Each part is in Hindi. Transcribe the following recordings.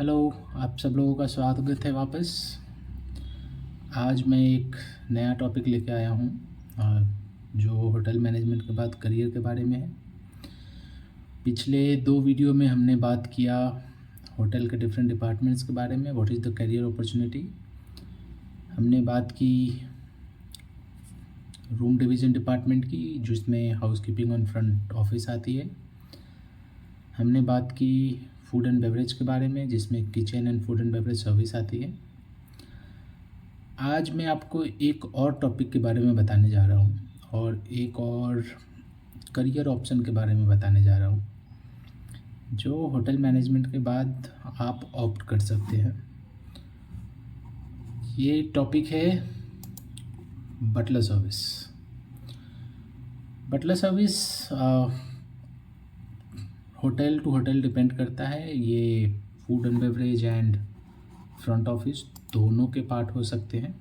हेलो। आप सब लोगों का स्वागत है वापस। आज मैं एक नया टॉपिक लेके आया हूँ जो होटल मैनेजमेंट के बाद करियर के बारे में है। पिछले 2 वीडियो में हमने बात किया होटल के डिफरेंट डिपार्टमेंट्स के बारे में, what is the career opportunity. हमने बात की रूम डिवीज़न डिपार्टमेंट की, जिसमें हाउसकीपिंग और फ्रंट ऑफिस आती है। हमने बात की फूड एंड बेवरेज के बारे में, जिसमें kitchen and food and beverage service आती है। आज मैं आपको एक और टॉपिक के बारे में बताने जा रहा हूँ और एक और करियर ऑप्शन के बारे में बताने जा रहा हूँ जो होटल मैनेजमेंट के बाद आप ऑप्ट कर सकते हैं। ये टॉपिक है butler service. Butler service hotel to hotel depend करता है। ये food and beverage and front office दोनों के पार्ट हो सकते हैं।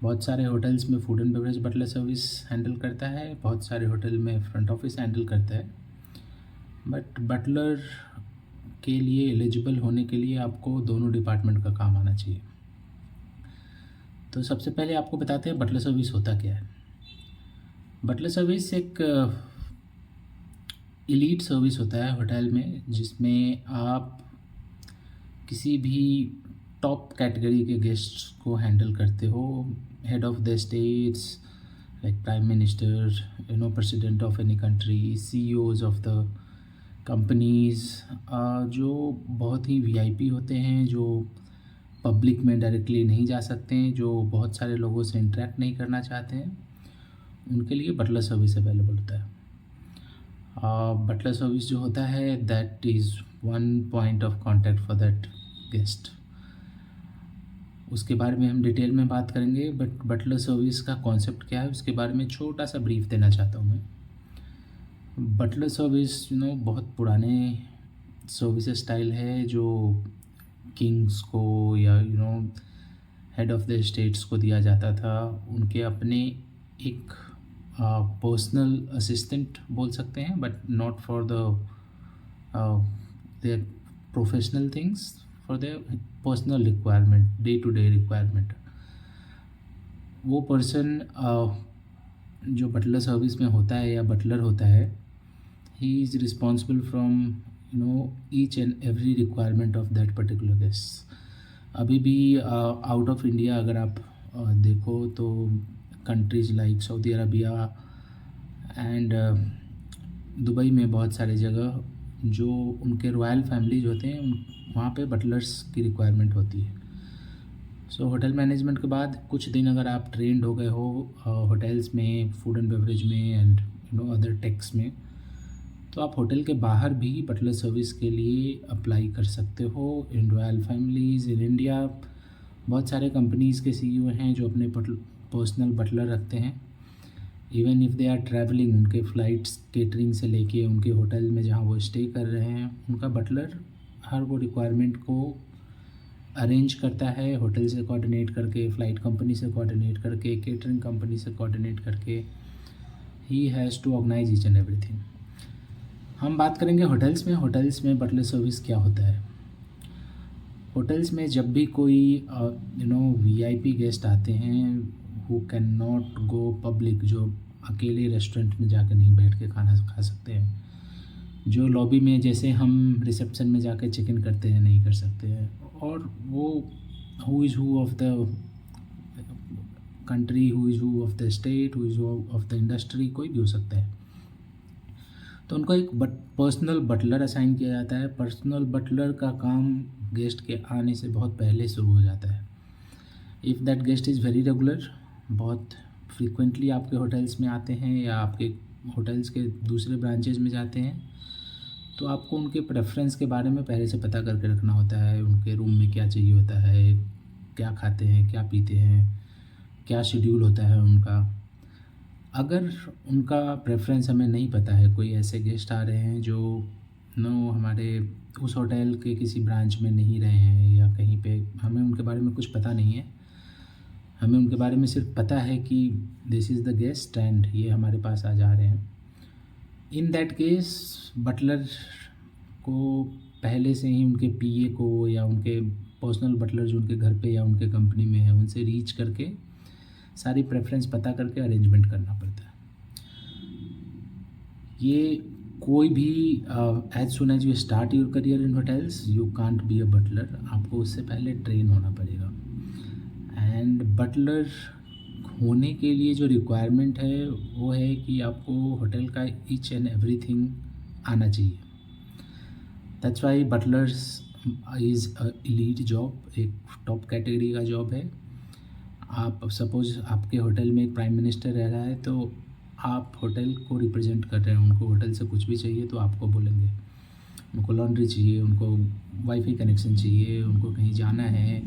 बहुत सारे होटल्स में food and beverage butler service handle करता है, बहुत सारे होटल में फ्रंट ऑफिस हैंडल करता है। बट बटलर के लिए एलिजिबल होने के लिए आपको दोनों डिपार्टमेंट का काम आना चाहिए। तो सबसे पहले आपको बताते हैं बटलर सर्विस होता क्या है। बटलर सर्विस एक एलीट सर्विस होता है होटल में, जिसमें आप किसी भी टॉप कैटेगरी के गेस्ट्स को हैंडल करते हो। Head of the states like prime minister, president of any country, CEOs of the companies, जो बहुत ही वीआईपी होते हैं, जो पब्लिक में डायरेक्टली नहीं जा सकते हैं, जो बहुत सारे लोगों से इंटरेक्ट नहीं करना चाहते हैं, उनके लिए बटलर सर्विस अवेलेबल होता है। बटलर सर्विस जो होता है that is one point of contact for that guest. उसके बारे में हम डिटेल में बात करेंगे, बट बटलर सर्विस का कॉन्सेप्ट क्या है उसके बारे में छोटा सा ब्रीफ देना चाहता हूँ मैं। बटलर सर्विस बहुत पुराने सर्विस स्टाइल है जो किंग्स को या हेड ऑफ द स्टेट्स को दिया जाता था। उनके अपने एक पर्सनल असिस्टेंट बोल सकते हैं, but not for the their professional things, for their personal requirement, day to day requirement. वो पर्सन जो बटलर सर्विस में होता है या बटलर होता है, he is responsible from each and every requirement of that particular guest. अभी भी आउट ऑफ इंडिया अगर आप देखो तो countries like Saudi Arabia and Dubai में बहुत सारे जगह जो उनके रॉयल फैमिलीज होते हैं वहाँ पे बटलर्स की रिक्वायरमेंट होती है। सो होटल मैनेजमेंट के बाद कुछ दिन अगर आप ट्रेंड हो गए हो होटल्स में, फूड एंड बेवरेज में एंड अदर टेक्स में, तो आप होटल के बाहर भी बटलर सर्विस के लिए अप्लाई कर सकते हो। इन रॉयल फैमिलीज़ इन इंडिया बहुत सारे कंपनीज़ के सीईओ हैं जो अपने पर्सनल बटलर रखते हैं। Even if they are travelling, उनके फ़्लाइट्स केटरिंग से लेके उनके होटल में जहाँ वो स्टे कर रहे हैं, उनका बटलर हर वो रिक्वायरमेंट को अरेंज करता है, होटल से कोऑर्डिनेट करके, फ़्लाइट कंपनी से कोऑर्डिनेट करके, केटरिंग कंपनी से कोऑर्डिनेट करके। He has to organise each and everything. हम बात करेंगे होटल्स में। होटल्स में बटलर सर्विस क्या होता है। होटल्स में जब भी कोई वीआईपी गेस्ट आते हैं who can not go public, जो अकेले रेस्टोरेंट में जाकर नहीं बैठ के खाना खा सकते हैं, जो लॉबी में जैसे हम रिसेप्शन में जाकर चेक इन करते हैं नहीं कर सकते हैं, और वो who is who of the country, who is who of the state, who is who of the industry, कोई भी हो सकता है, तो उनको एक पर्सनल बटलर असाइन किया जाता है। पर्सनल बटलर का काम गेस्ट के आने से बहुत पहले शुरू हो जाता है। If that guest is very regular, बहुत फ्रीक्वेंटली आपके होटल्स में आते हैं या आपके होटल्स के दूसरे ब्रांचेज में जाते हैं, तो आपको उनके प्रेफरेंस के बारे में पहले से पता करके रखना होता है। उनके रूम में क्या चाहिए होता है, क्या खाते हैं, क्या पीते हैं, क्या शेड्यूल होता है उनका। अगर उनका प्रेफरेंस हमें नहीं पता है, कोई ऐसे गेस्ट आ रहे हैं जो हमारे उस होटल के किसी ब्रांच में नहीं रहे हैं या कहीं पे, हमें उनके बारे में कुछ पता नहीं है, हमें उनके बारे में सिर्फ पता है कि this is the guest and ये हमारे पास आ जा रहे हैं, इन दैट केस बटलर आपको पहले से ही उनके पीए को या उनके पर्सनल बटलर जो उनके घर पे या उनके कंपनी में है उनसे रीच करके सारी प्रेफरेंस पता करके अरेंजमेंट करना पड़ता है। ये कोई भी as soon as you start your career in hotels you can't be a butler, आपको उससे पहले ट्रेन होना पड़ेगा। एंड बटलर होने के लिए जो रिक्वायरमेंट है वो है कि आपको होटल का ईच एंड एवरीथिंग आना चाहिए। That's why butlers is a elite job, एक टॉप कैटेगरी का जॉब है। आप सपोज़ आपके होटल में एक प्राइम मिनिस्टर रह रहा है तो आप होटल को रिप्रेजेंट कर रहे हैं, उनको होटल से कुछ भी चाहिए तो आपको बोलेंगे। उनको लॉन्ड्री चाहिए, उनको वाईफाई कनेक्शन चाहिए, उनको कहीं जाना है,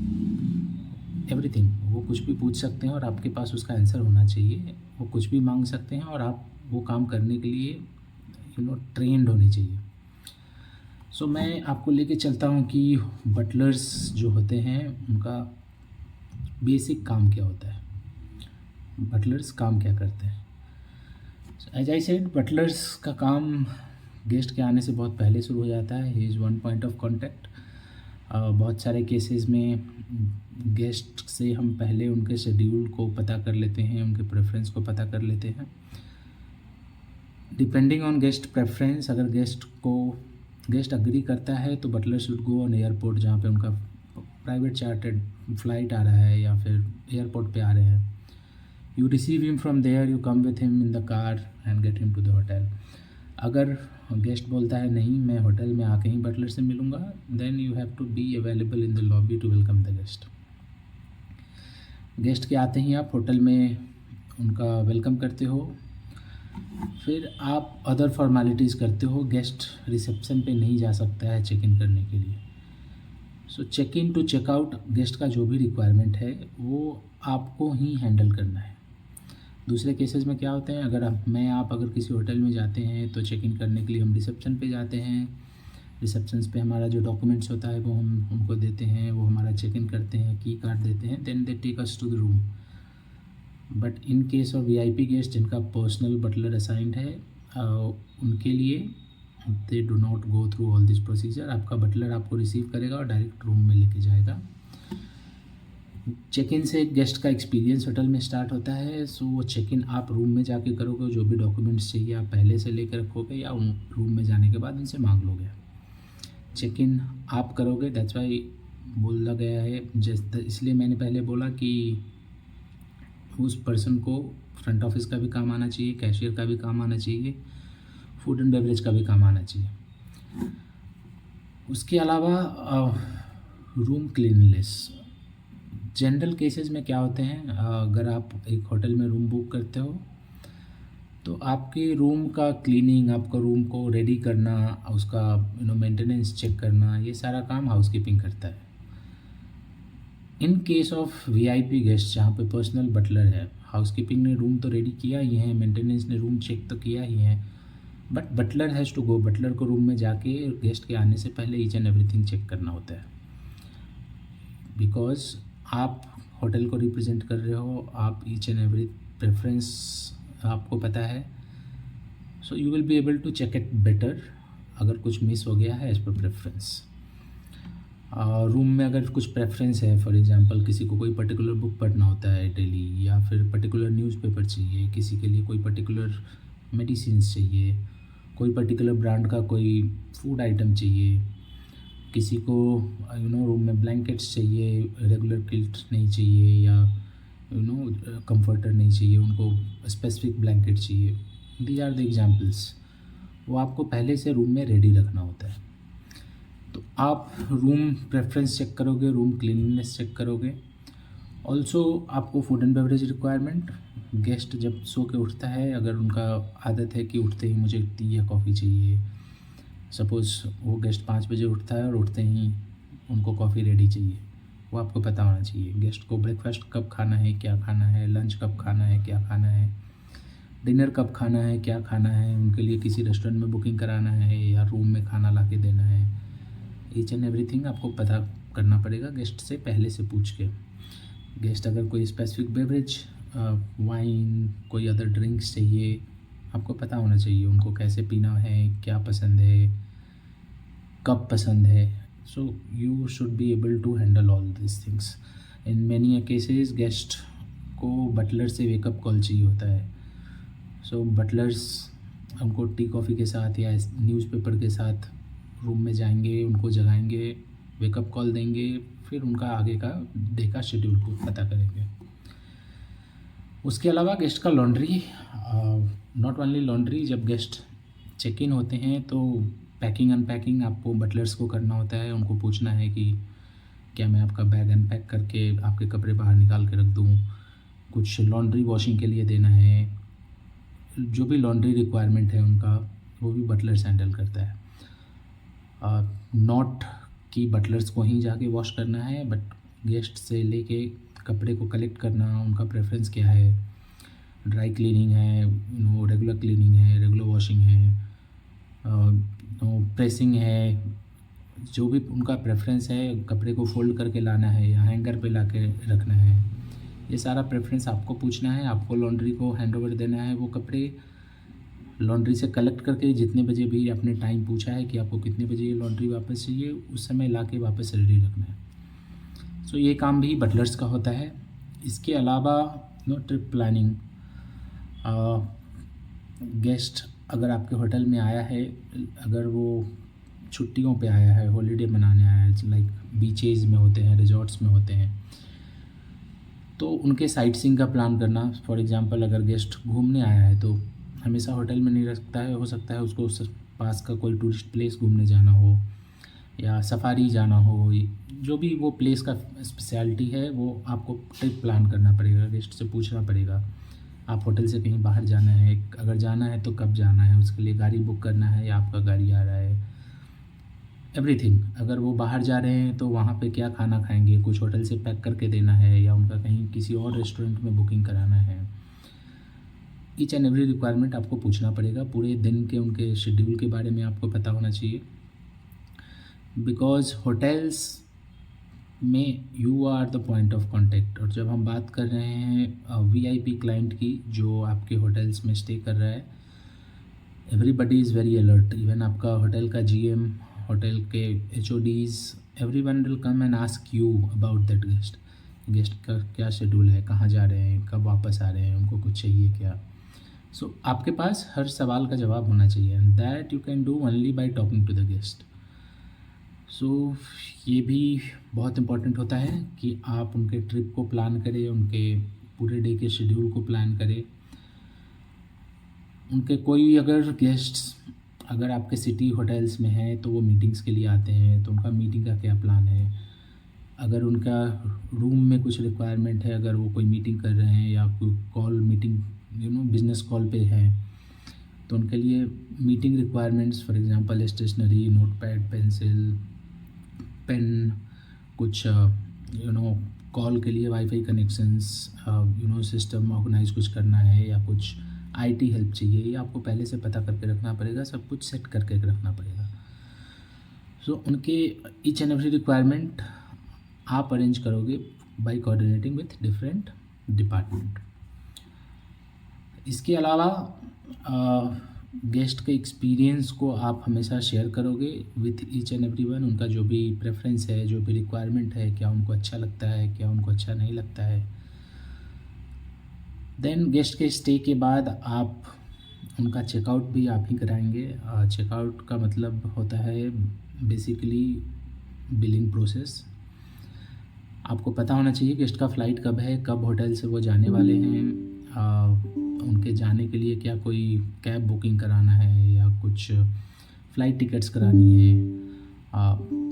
एवरीथिंग वो कुछ भी पूछ सकते हैं और आपके पास उसका आंसर होना चाहिए। वो कुछ भी मांग सकते हैं और आप वो काम करने के लिए ट्रेंड होने चाहिए। सो मैं आपको लेके चलता हूँ कि बटलर्स जो होते हैं उनका बेसिक काम क्या होता है, बटलर्स काम क्या करते हैं। एज आई सेड, बटलर्स का काम गेस्ट के आने से बहुत पहले शुरू हो जाता है। He is one point of contact. बहुत सारे केसेस में गेस्ट से हम पहले उनके शेड्यूल को पता कर लेते हैं, उनके प्रेफरेंस को पता कर लेते हैं। डिपेंडिंग ऑन गेस्ट प्रेफरेंस, अगर गेस्ट अग्री करता है तो butler should go on airport जहाँ पे उनका प्राइवेट चार्टर्ड फ्लाइट आ रहा है या फिर एयरपोर्ट पे आ रहे हैं। You receive him from there, you come with him in the car and get him to the hotel. अगर गेस्ट बोलता है नहीं मैं होटल में आके ही बटलर से मिलूँगा, then you have to be available in the lobby to welcome the guest. Guest के आते ही आप होटल में उनका वेलकम करते हो, फिर आप अदर फॉर्मेलिटीज़ करते हो। गेस्ट रिसेप्शन पे नहीं जा सकता है चेक इन करने के लिए। So check in to checkout guest का जो भी रिक्वायरमेंट है वो आपको ही हैंडल करना है। दूसरे केसेस में क्या होते हैं, अगर आप अगर किसी होटल में जाते हैं तो चेक इन करने के लिए हम रिसेप्शन पे जाते हैं। रिसेप्शन पे हमारा जो डॉक्यूमेंट्स होता है वो हम उनको देते हैं, वो हमारा चेक इन करते हैं, की कार्ड देते हैं, then they take us to the room. But in case of VIP guest जिनका पर्सनल बटलर असाइंड है, उनके लिए they do not go through all this procedure. आपका बटलर आपको रिसीव करेगा और डायरेक्ट रूम में लेके जाएगा। चेक इन से गेस्ट का एक्सपीरियंस होटल में स्टार्ट होता है। सो वो चेक इन आप रूम में जाके करोगे, जो भी डॉक्यूमेंट्स चाहिए आप पहले से लेकर रखोगे या उन रूम में जाने के बाद उनसे मांग लोगे। चेक इन आप करोगे, दैट्स वाई बोला गया है, इसलिए मैंने पहले बोला कि उस पर्सन को फ्रंट ऑफिस का भी काम आना चाहिए, कैशियर का भी काम आना चाहिए, फूड एंड बेवरेज का भी काम आना चाहिए। उसके अलावा रूम क्लीननेस। जनरल केसेस में क्या होते हैं, अगर आप एक होटल में रूम बुक करते हो तो आपके रूम का क्लीनिंग, आपका रूम को रेडी करना, उसका मेंटेनेंस चेक करना, ये सारा काम हाउसकीपिंग करता है। इन केस ऑफ वीआईपी गेस्ट जहाँ पे पर्सनल बटलर है, हाउसकीपिंग ने रूम तो रेडी किया ही है, मेंटेनेंस ने रूम चेक तो किया ही है, but butler has to go. Butler को रूम में जाके गेस्ट के आने से पहले ईच एंड एवरीथिंग चेक करना होता है। बिकॉज आप होटल को रिप्रेजेंट कर रहे हो, आप ईच एंड एवरी प्रेफरेंस आपको पता है, so you will be able to check it better अगर कुछ मिस हो गया है एज पर प्रेफरेंस। रूम में अगर कुछ प्रेफरेंस है, फॉर एग्जांपल किसी को कोई पर्टिकुलर बुक पढ़ना होता है डेली, या फिर पर्टिकुलर न्यूज़पेपर चाहिए, किसी के लिए कोई पर्टिकुलर मेडिसिन्स चाहिए, कोई पर्टिकुलर ब्रांड का कोई फूड आइटम चाहिए, किसी को रूम में ब्लैंकेट्स चाहिए, रेगुलर किल्ट नहीं चाहिए, या कंफर्टर नहीं चाहिए, उनको स्पेसिफिक ब्लैंकेट चाहिए, दीज आर द एग्जांपल्स। वो आपको पहले से रूम में रेडी रखना होता है। तो आप रूम प्रेफरेंस चेक करोगे, रूम क्लीननेस चेक करोगे। ऑल्सो आपको food and beverage requirement, guest जब सो के उठता है, अगर उनका आदत है कि उठते ही मुझे टी या कॉफ़ी चाहिए, सपोज़ वो गेस्ट 5 बजे उठता है और उठते ही उनको कॉफ़ी रेडी चाहिए, वो आपको पता होना चाहिए। गेस्ट को ब्रेकफास्ट कब खाना है, क्या खाना है, लंच कब खाना है, क्या खाना है, डिनर कब खाना है, क्या खाना है, उनके लिए किसी रेस्टोरेंट में बुकिंग कराना है या रूम में खाना ला के देना है, ईच एंड एवरीथिंग आपको पता करना पड़ेगा गेस्ट से पहले से पूछ के। गेस्ट अगर कोई स्पेसिफिक बेवरेज, वाइन, कोई अदर ड्रिंक्स चाहिए, आपको पता होना चाहिए उनको कैसे पीना है, क्या पसंद है, कब पसंद है. So you should be able to handle all this things. In many cases guest को बटलर से वेकअप कॉल चाहिए होता है. सो बटलर्स उनको टी कॉफ़ी के साथ या न्यूज़पेपर के साथ रूम में जाएंगे, उनको जगाएंगे, वेकअप कॉल देंगे, फिर उनका आगे का डे का शेड्यूल को पता करेंगे. उसके अलावा गेस्ट का लॉन्ड्री, नॉट ओनली लॉन्ड्री, जब गेस्ट चेक इन होते हैं तो पैकिंग अनपैकिंग आपको बटलर्स को करना होता है. उनको पूछना है कि क्या मैं आपका बैग अनपैक करके आपके कपड़े बाहर निकाल के रख दूँ. कुछ लॉन्ड्री वॉशिंग के लिए देना है, जो भी लॉन्ड्री रिक्वायरमेंट है उनका, वो भी बटलर्स हैंडल करता है. नॉट कि बटलर्स को ही जाके वॉश करना है, बट गेस्ट से लेके कपड़े को कलेक्ट करना, उनका प्रेफरेंस क्या है, ड्राई क्लीनिंग है, रेगुलर क्लीनिंग है, रेगुलर वॉशिंग है, प्रेसिंग है, जो भी उनका प्रेफरेंस है, कपड़े को फोल्ड करके लाना है या हैंगर पे ला के रखना है, ये सारा प्रेफरेंस आपको पूछना है. आपको लॉन्ड्री को हैंड ओवर देना है. वो कपड़े लॉन्ड्री से कलेक्ट करके जितने बजे भी आपने टाइम पूछा है कि आपको कितने बजे ये लॉन्ड्री वापस चाहिए, उस समय ला के वापस रेडी रखना है. सो ये काम भी बटलर्स का होता है. इसके अलावा ट्रिप प्लानिंग, गेस्ट अगर आपके होटल में आया है, अगर वो छुट्टियों पे आया है, हॉलीडे मनाने आया है, लाइक बीचेज़ में होते हैं, रिजॉर्ट्स में होते हैं, तो उनके साइट सीइंग का प्लान करना. फॉर एग्जांपल अगर गेस्ट घूमने आया है तो हमेशा होटल में नहीं रखता है, हो सकता है उसको पास का कोई टूरिस्ट प्लेस घूमने जाना हो या सफारी जाना हो, जो भी वो प्लेस का स्पेशलिटी है वो आपको ट्रिप प्लान करना पड़ेगा. गेस्ट से पूछना पड़ेगा आप होटल से कहीं बाहर जाना है, अगर जाना है तो कब जाना है, उसके लिए गाड़ी बुक करना है या आपका गाड़ी आ रहा है, एवरीथिंग. अगर वो बाहर जा रहे हैं तो वहाँ पे क्या खाना खाएंगे, कुछ होटल से पैक करके देना है या उनका कहीं किसी और रेस्टोरेंट में बुकिंग कराना है. ईच एंड एवरी रिक्वायरमेंट आपको पूछना पड़ेगा. पूरे दिन के उनके शेड्यूल के बारे में आपको पता होना चाहिए, बिकॉज़ होटल्स में you are the point of contact. और जब हम बात कर रहे हैं वीआईपी क्लाइंट की जो आपके होटल्स में स्टे कर रहा है, everybody is very alert. Even आपका होटल का जीएम, होटल के HODs, everyone will come and ask you about that guest. Guest का क्या शेड्यूल है, कहाँ जा रहे हैं, कब वापस आ रहे हैं, उनको कुछ चाहिए क्या. सो आपके पास हर सवाल का जवाब होना चाहिए, and that you can do only by talking to the guest. So ये भी बहुत इम्पॉर्टेंट होता है कि आप उनके ट्रिप को प्लान करें, उनके पूरे डे के शेड्यूल को प्लान करें. उनके कोई अगर गेस्ट्स अगर आपके सिटी होटल्स में हैं तो वो मीटिंग्स के लिए आते हैं, तो उनका मीटिंग का क्या प्लान है. अगर उनका रूम में कुछ रिक्वायरमेंट है, अगर वो कोई मीटिंग कर रहे हैं या कोई कॉल मीटिंग बिज़नेस कॉल पे है, तो उनके लिए meeting requirements, for example stationery, notepad, pencil, pen, कुछ कॉल के लिए वाईफाई कनेक्शंस, सिस्टम ऑर्गेनाइज कुछ करना है या कुछ आईटी हेल्प चाहिए, ये आपको पहले से पता करके रखना पड़ेगा, सब कुछ सेट करके रखना पड़ेगा. सो उनके ईच एंड एवरी रिक्वायरमेंट आप अरेंज करोगे by coordinating with different department. इसके अलावा गेस्ट के एक्सपीरियंस को आप हमेशा शेयर करोगे विथ ईच एंड एवरीवन. उनका जो भी प्रेफरेंस है, जो भी रिक्वायरमेंट है, क्या उनको अच्छा लगता है, क्या उनको अच्छा नहीं लगता है. देन गेस्ट के स्टे के बाद आप उनका चेकआउट भी आप ही कराएंगे. चेकआउट का मतलब होता है बेसिकली बिलिंग प्रोसेस. आपको पता होना चाहिए गेस्ट का फ़्लाइट कब है, कब होटल से वो जाने वाले हैं, उनके जाने के लिए क्या कोई कैब बुकिंग कराना है या कुछ फ़्लाइट टिकट्स करानी है,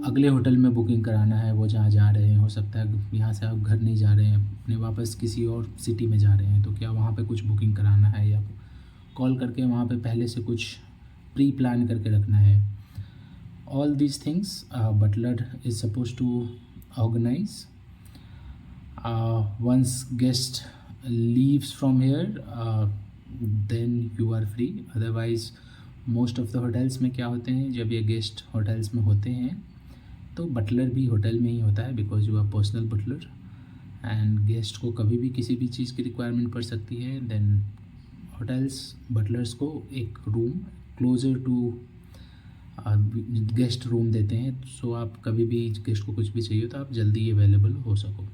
अगले होटल में बुकिंग कराना है वो जहाँ जा रहे हैं. हो सकता है यहाँ से आप घर नहीं जा रहे हैं, अपने वापस किसी और सिटी में जा रहे हैं, तो क्या वहाँ पे कुछ बुकिंग कराना है या कॉल करके वहाँ पे पहले से कुछ प्री प्लान करके रखना है. All these things butler is suppose to organise. once guest leaves from here, then you are free. otherwise most of the hotels में क्या होते हैं, जब ये गेस्ट होटल्स में होते हैं तो बटलर भी होटल में ही होता है, because you are personal butler. And guest को कभी भी किसी भी चीज़ की रिक्वायरमेंट पड़ सकती है. देन होटल्स बटलर्स को एक room closer to guest room देते हैं, सो आप कभी भी गेस्ट को कुछ भी चाहिए तो आप जल्दी अवेलेबल हो सको।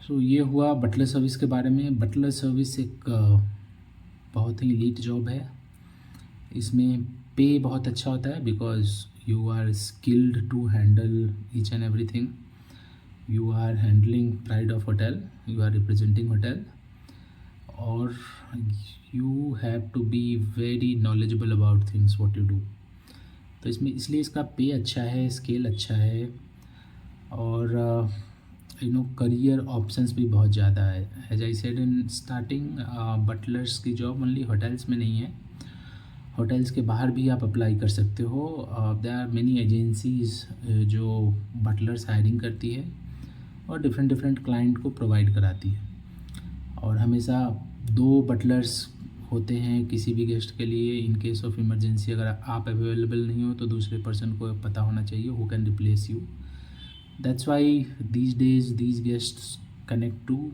सो ये हुआ बटलर सर्विस के बारे में। बटलर सर्विस एक बहुत ही लीड जॉब है। इसमें पे बहुत अच्छा होता है because you are skilled to handle each and everything. You are handling pride of hotel, you are representing hotel, और you have to be very knowledgeable about things what you do. तो इसमें इसलिए इसका पे अच्छा है, स्केल अच्छा है, और करियर ऑप्शंस भी बहुत ज़्यादा है। As I said in starting, butlers की जॉब ओनली होटल्स में नहीं है, होटल्स के बाहर भी आप अप्लाई कर सकते हो। देयर आर मेनी एजेंसीज जो बटलर्स हायरिंग करती है और डिफरेंट डिफरेंट क्लाइंट को प्रोवाइड कराती है। और हमेशा 2 बटलर्स होते हैं किसी भी गेस्ट के लिए। इन केस ऑफ इमरजेंसी अगर आप अवेलेबल नहीं हो तो दूसरे पर्सन को पता होना चाहिए who can replace you. That's why these days these guests connect to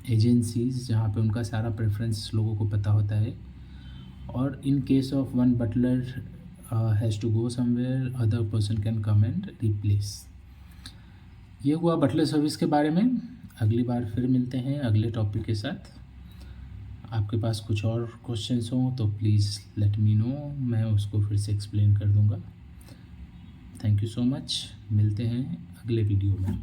agencies जहाँ पे उनका सारा प्रेफरेंस लोगों को पता होता है। और in case of one butler has to go somewhere, other person can come and replace. ये हुआ बटलर सर्विस के बारे में। अगली बार फिर मिलते हैं अगले टॉपिक के साथ। आपके पास कुछ और क्वेश्चंस हों तो प्लीज़ लेट मी नो, मैं उसको फिर से एक्सप्लेन कर दूंगा। थैंक यू सो मच, मिलते हैं अगले वीडियो में।